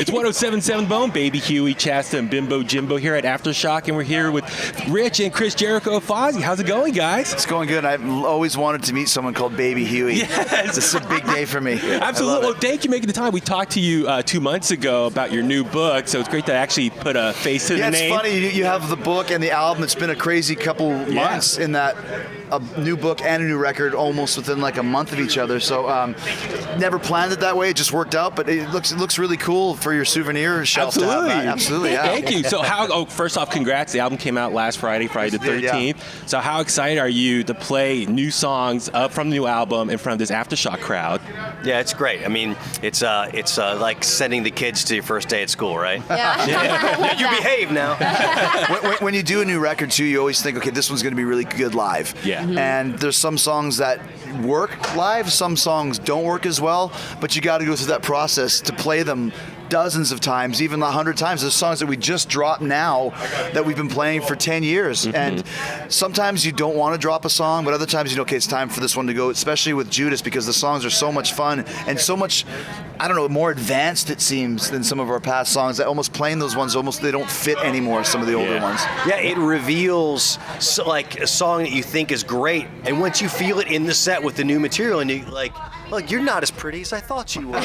It's 107.7 Bone, baby Huey, Chasta, and Bimbo, Jimbo here at Aftershock, and we're here with Rich and Chris Jericho of Fozzy. How's it going, guys? It's going good. I've always wanted to meet someone called Baby Huey. Yes. This is a big day for me. Absolutely. Well, thank you for making the time. We talked to you 2 months ago about your new book, so it's great to actually put a face to the name. Yeah, it's funny. You have the book and the album. It's been a crazy couple months in that a new book and a new record almost within like a month of each other. So never planned it that way. It just worked out, but it looks really cool for your souvenir shelf. Absolutely. To have that. Absolutely, yeah. Thank you. So first off, congrats. The album came out last Friday the 13th. Yeah. So how excited are you to play new songs from the new album in front of this Aftershock crowd? Yeah, it's great. I mean, it's like sending the kids to your first day at school, right? Yeah. You behave now. When you do a new record too, you always think, okay, this one's going to be really good live. Yeah. Mm-hmm. And there's some songs that work live, some songs don't work as well, but you got to go through that process to play them dozens of times, even 100 times. There's songs that we just dropped now that we've been playing for 10 years. Mm-hmm. And sometimes you don't want to drop a song, but other times you know, okay, it's time for this one to go, especially with Judas, because the songs are so much fun and so much, I don't know, more advanced it seems than some of our past songs. That almost playing those ones, they don't fit anymore, some of the older ones. Yeah, it reveals like a song that you think is great, and once you feel it in the set with the new material, and you like, look, you're not as pretty as I thought you were.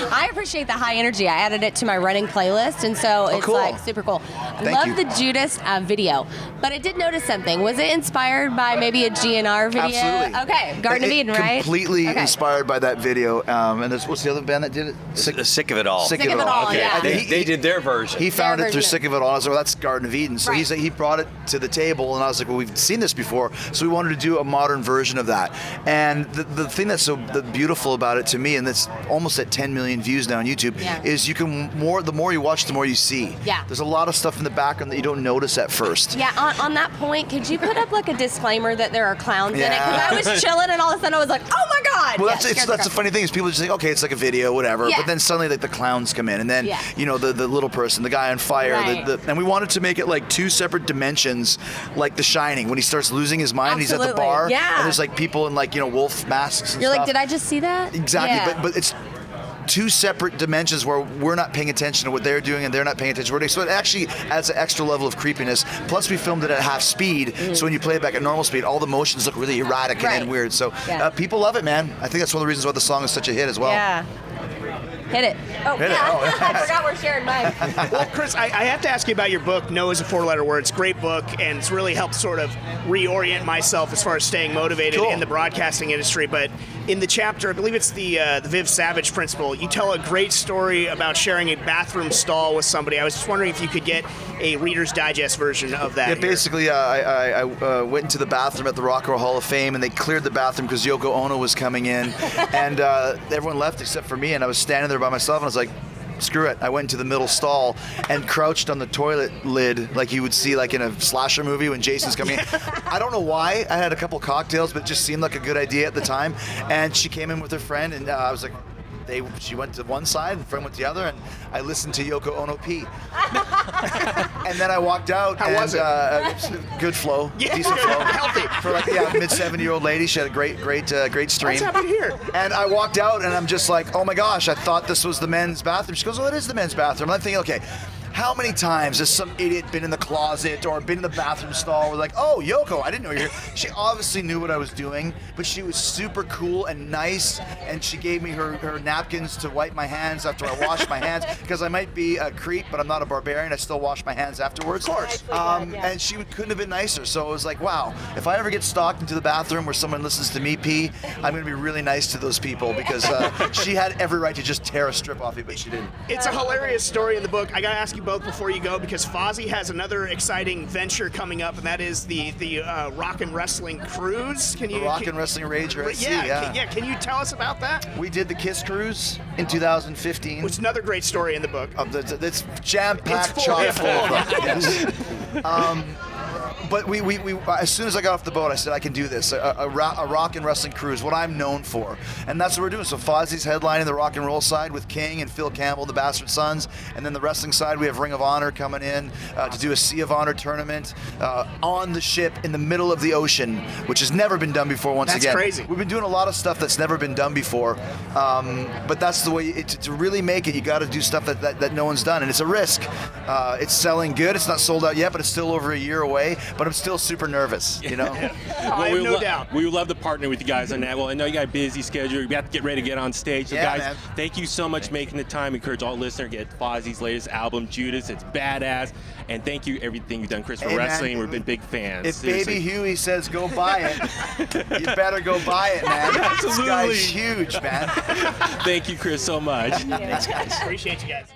I appreciate the high energy. I added it to my running playlist, and so it's cool. like super cool. I love the Judas video, but I did notice something. Was it inspired by maybe a GNR video? Absolutely. Okay, Garden of Eden, right? Completely inspired by that video. And what's the other band that did it? Sick of It All. Sick of It All. Okay. Yeah. They did their version. He found it through Sick of It All. I was like, well, that's Garden of Eden. So Right. he brought it to the table, and I was like, well, we've seen this before, so we wanted to do a modern version of that. And the thing that's so beautiful about it to me, and that's almost at 10 million views now on YouTube, is you can the more you watch, the more you see. Yeah. There's a lot of stuff in the background that you don't notice at first. Yeah, on that point, could you put up like a disclaimer that there are clowns in it? Because I was chilling and all of a sudden I was like, oh my God! Well, that's the funny thing is people just think, okay, it's like a video, whatever. Yeah. But then suddenly like the clowns come in, and then you know the little person, the guy on fire, Right. and we wanted to make it like two separate dimensions, like The Shining when he starts losing his mind. Absolutely. He's at the bar, Yeah. and there's like people in like wolf masks. And You're stuff. like, did I just see that? Exactly, Yeah. but it's two separate dimensions where we're not paying attention to what they're doing and they're not paying attention. So it actually adds an extra level of creepiness. Plus, we filmed it at half speed, so when you play it back at normal speed, all the motions look really erratic and weird. So people love it, man. I think that's one of the reasons why the song is such a hit as well. Yeah. Hit it. Oh, Hit it. yeah. Oh, I forgot we're sharing mine. Well, Chris, I have to ask you about your book, No is a Four-Letter Word. It's a great book, and it's really helped sort of reorient myself as far as staying motivated in the broadcasting industry. But in the chapter, I believe it's the Viv Savage principle, you tell a great story about sharing a bathroom stall with somebody. I was just wondering if you could get a Reader's Digest version of that. Yeah, basically, I went into the bathroom at the Rock and Roll Hall of Fame, and they cleared the bathroom because Yoko Ono was coming in, and everyone left except for me, and I was standing there by myself, and I was like, screw it. I went into the middle stall and crouched on the toilet lid like you would see like in a slasher movie when Jason's coming in. I don't know why. I had a couple cocktails, but it just seemed like a good idea at the time, and she came in with her friend, and I was like, she went to one side and friend went to the other, and I listened to Yoko Ono pee. And then I walked out. How was it? Good flow, decent flow. Healthy. For like mid 70-year-old lady, she had a great stream. What's happening here? And I walked out, and I'm just like, oh my gosh, I thought this was the men's bathroom. She goes, well, it is the men's bathroom. And I'm thinking, okay, how many times has some idiot been in the closet or been in the bathroom stall? We're like, oh, Yoko, I didn't know you were here. She obviously knew what I was doing, but she was super cool and nice, and she gave me her napkins to wipe my hands after I washed my hands, because I might be a creep, but I'm not a barbarian. I still wash my hands afterwards. Of course. And she couldn't have been nicer. So it was like, wow, if I ever get stalked into the bathroom where someone listens to me pee, I'm going to be really nice to those people, because she had every right to just tear a strip off me, but she didn't. It's a hilarious story in the book. I got to ask you both before you go, because Fozzy has another exciting venture coming up, and that is the Rock and Wrestling Cruise. The Rock and Wrestling Rager at Sea, Can you tell us about that? We did the Kiss Cruise in 2015. Which is another great story in the book. It's jam-packed, It's full, chock yeah. full of them. Yes. but we as soon as I got off the boat, I said I can do this. A rock and wrestling cruise, what I'm known for, and that's what we're doing. So Fozzie's headlining the rock and roll side with King and Phil Campbell, the Bastard Sons, and then the wrestling side we have Ring of Honor coming in to do a Sea of Honor tournament on the ship in the middle of the ocean, which has never been done before. Once that's again, crazy. We've been doing a lot of stuff that's never been done before, but that's the way to really make it. You got to do stuff that no one's done, and it's a risk. It's selling good. It's not sold out yet, but it's still over a year away. But I'm still super nervous. You know. I have no doubt. We would love to partner with you guys on that. Well, I know you got a busy schedule. You have to get ready to get on stage. So guys, man. thank you so much for making the time. Encourage all listeners to get Fozzie's latest album, Judas. It's badass. And thank you everything you've done, Chris, for wrestling. We've been big fans. If Seriously. Baby Huey says go buy it, you better go buy it, man. Absolutely. This guy's huge, man. Thank you, Chris, so much. Thanks, guys. Appreciate you guys.